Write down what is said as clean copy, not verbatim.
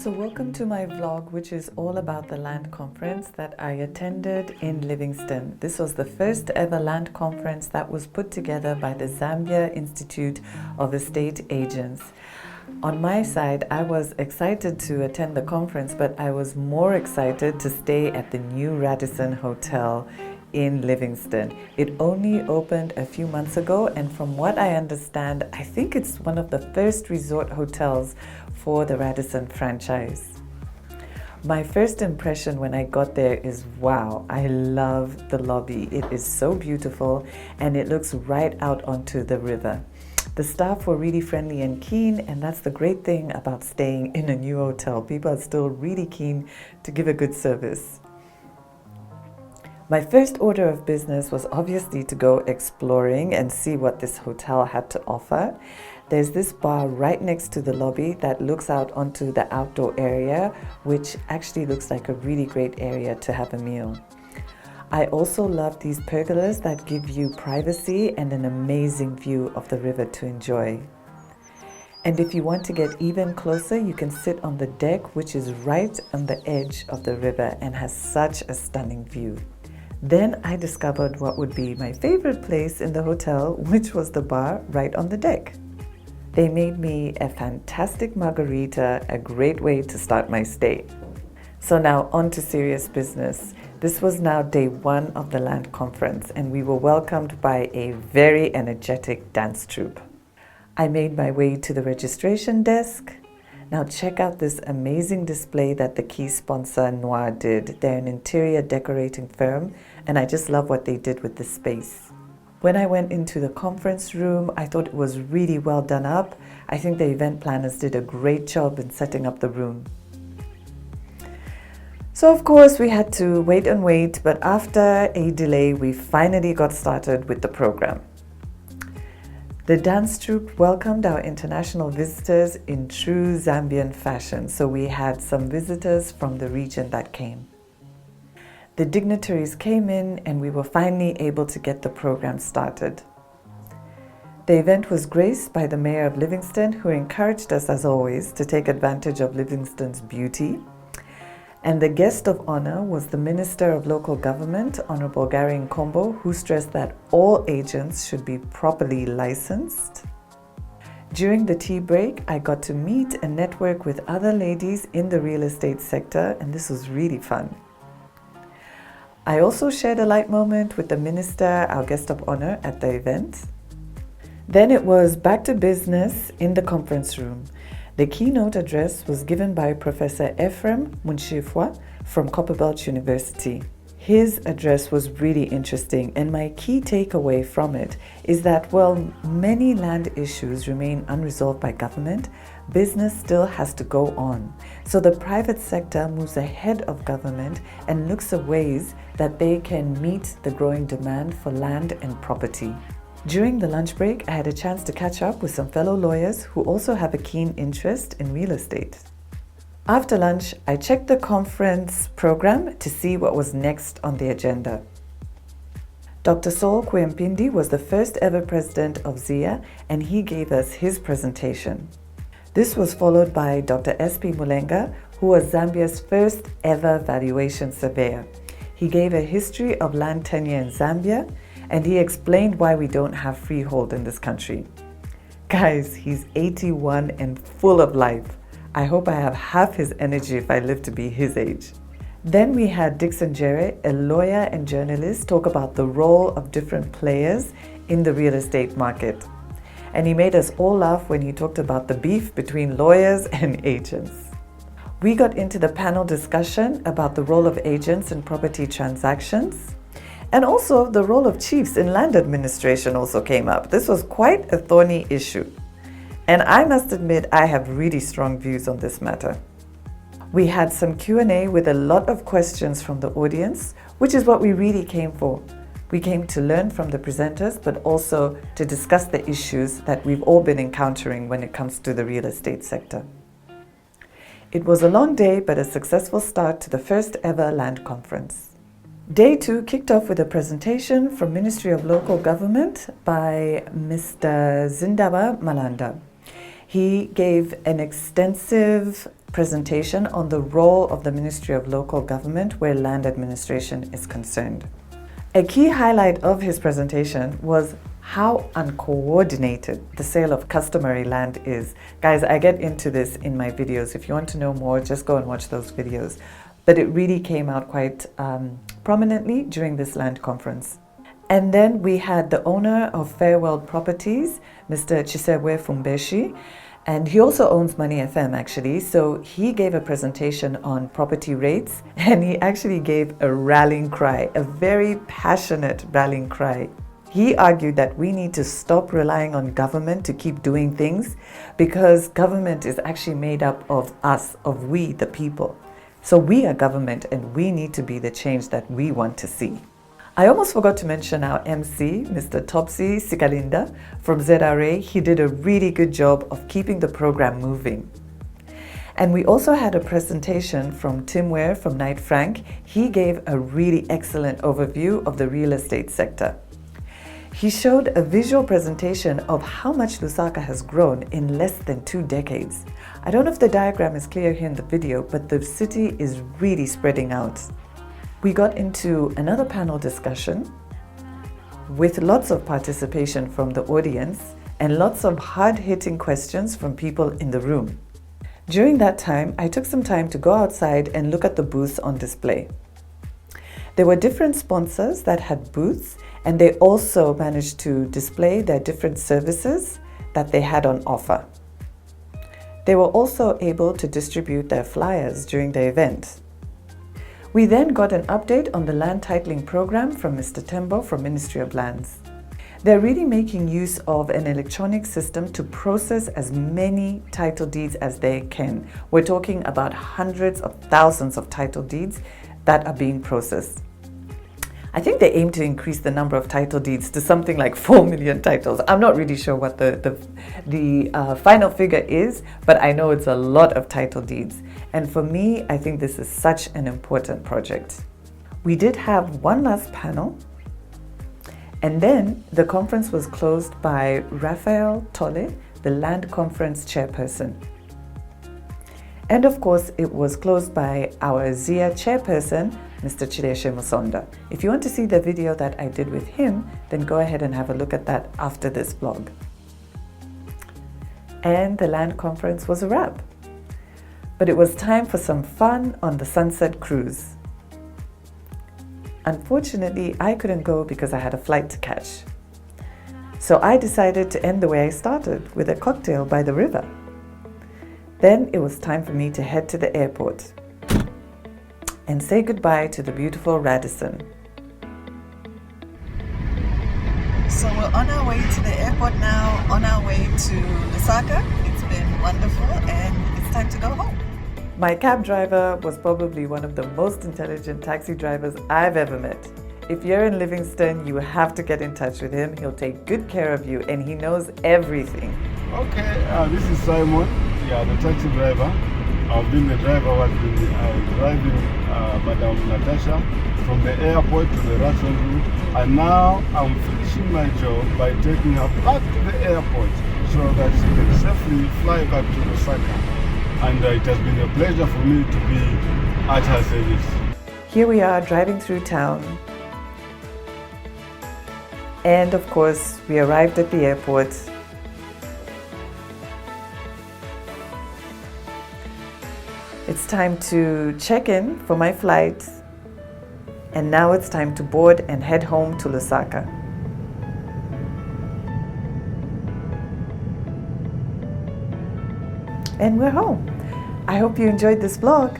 So welcome to my vlog, which is all about the land conference that I attended in Livingstone. This was the first ever land conference that was put together by the Zambia Institute of Estate Agents. On my side, I was excited to attend the conference, but I was more excited to stay at the new Radisson Hotel in Livingstone. It only opened a few months ago, and from what I understand, I think it's one of the first resort hotels for the Radisson franchise. My first impression when I got there is, wow, I love the lobby. It is so beautiful and it looks right out onto the river. The staff were really friendly and keen, and that's the great thing about staying in a new hotel. People are still really keen to give a good service. My first order of business was obviously to go exploring and see what this hotel had to offer. There's this bar right next to the lobby that looks out onto the outdoor area, which actually looks like a really great area to have a meal. I also love these pergolas that give you privacy and an amazing view of the river to enjoy. And if you want to get even closer, you can sit on the deck, which is right on the edge of the river and has such a stunning view. Then I discovered what would be my favorite place in the hotel, which was the bar right on the deck. They made me a fantastic margarita, a great way to start my stay. So now on to serious business. This was now day one of the land conference, and we were welcomed by a very energetic dance troupe. I made my way to the registration desk. Now check out this amazing display that the key sponsor Noir did. They're an interior decorating firm, and I just love what they did with this space. When I went into the conference room, I thought it was really well done up. I think the event planners did a great job in setting up the room. So of course we had to wait and wait, but after a delay, we finally got started with the program. The dance troupe welcomed our international visitors in true Zambian fashion, so we had some visitors from the region that came. The dignitaries came in and we were finally able to get the program started. The event was graced by the Mayor of Livingstone, who encouraged us as always to take advantage of Livingstone's beauty. And the guest of honor was the Minister of Local Government, Honorable Gary Nkombo, who stressed that all agents should be properly licensed. During the tea break, I got to meet and network with other ladies in the real estate sector, and this was really fun. I also shared a light moment with the Minister, our guest of honor, at the event. Then it was back to business in the conference room. The keynote address was given by Professor Ephraim Munshifwa from Copperbelt University. His address was really interesting, and my key takeaway from it is that while many land issues remain unresolved by government, business still has to go on. So the private sector moves ahead of government and looks at ways that they can meet the growing demand for land and property. During the lunch break, I had a chance to catch up with some fellow lawyers who also have a keen interest in real estate. After lunch, I checked the conference program to see what was next on the agenda. Dr. Saul Kwempindi was the first ever president of ZIA, and he gave us his presentation. This was followed by Dr. SP Mulenga, who was Zambia's first ever valuation surveyor. He gave a history of land tenure in Zambia, and he explained why we don't have freehold in this country. Guys, he's 81 and full of life. I hope I have half his energy if I live to be his age. Then we had Dixon Jere, a lawyer and journalist, talk about the role of different players in the real estate market. And he made us all laugh when he talked about the beef between lawyers and agents. We got into the panel discussion about the role of agents in property transactions. And also the role of chiefs in land administration also came up. This was quite a thorny issue. And I must admit, I have really strong views on this matter. We had some Q&A with a lot of questions from the audience, which is what we really came for. We came to learn from the presenters, but also to discuss the issues that we've all been encountering when it comes to the real estate sector. It was a long day, but a successful start to the first ever land conference. Day 2 kicked off with a presentation from Ministry of Local Government by Mr. Zindaba Malanda. He gave an extensive presentation on the role of the Ministry of Local Government where land administration is concerned. A key highlight of his presentation was how uncoordinated the sale of customary land is. Guys, I get into this in my videos. If you want to know more, just go and watch those videos. But it really came out quite prominently during this land conference. And then we had the owner of Fairworld Properties, Mr. Chisebwe Fumbeshi, and he also owns Money FM actually. So he gave a presentation on property rates, and he actually gave a rallying cry, a very passionate rallying cry. He argued that we need to stop relying on government to keep doing things because government is actually made up of us, of we, the people. So we are government and we need to be the change that we want to see. I almost forgot to mention our MC, Mr. Topsy Sikalinda from ZRA. He did a really good job of keeping the program moving. And we also had a presentation from Tim Ware from Knight Frank. He gave a really excellent overview of the real estate sector. He showed a visual presentation of how much Lusaka has grown in less than 2 decades. I don't know if the diagram is clear here in the video, but the city is really spreading out. We got into another panel discussion with lots of participation from the audience and lots of hard-hitting questions from people in the room. During that time, I took some time to go outside and look at the booths on display. There were different sponsors that had booths, and they also managed to display their different services that they had on offer. They were also able to distribute their flyers during the event. We then got an update on the land titling program from Mr. Tembo from Ministry of Lands. They're really making use of an electronic system to process as many title deeds as they can. We're talking about hundreds of thousands of title deeds that are being processed. I think they aim to increase the number of title deeds to something like 4 million titles. I'm not really sure what the final figure is, but I know it's a lot of title deeds. And for me, I think this is such an important project. We did have one last panel, and then the conference was closed by Raphael Tolle, the Land Conference Chairperson. And of course, it was closed by our ZIA Chairperson, Mr. Chideshe Musonda. If you want to see the video that I did with him, then go ahead and have a look at that after this vlog. And the land conference was a wrap. But it was time for some fun on the Sunset Cruise. Unfortunately, I couldn't go because I had a flight to catch. So I decided to end the way I started, with a cocktail by the river. Then it was time for me to head to the airport and say goodbye to the beautiful Radisson. So we're on our way to the airport now, on our way to Lusaka. It's been wonderful and it's time to go home. My cab driver was probably one of the most intelligent taxi drivers I've ever met. If you're in Livingstone, you have to get in touch with him. He'll take good care of you and he knows everything. Okay, this is Simon, the taxi driver. I've been the driver who has been driving Madam Natasha from the airport to the Radisson route, and now I'm finishing my job by taking her back to the airport so that she can safely fly back to Lusaka. And it has been a pleasure for me to be at her service. Here we are driving through town. And of course, we arrived at the airport. It's time to check in for my flight. And now it's time to board and head home to Lusaka. And we're home. I hope you enjoyed this vlog.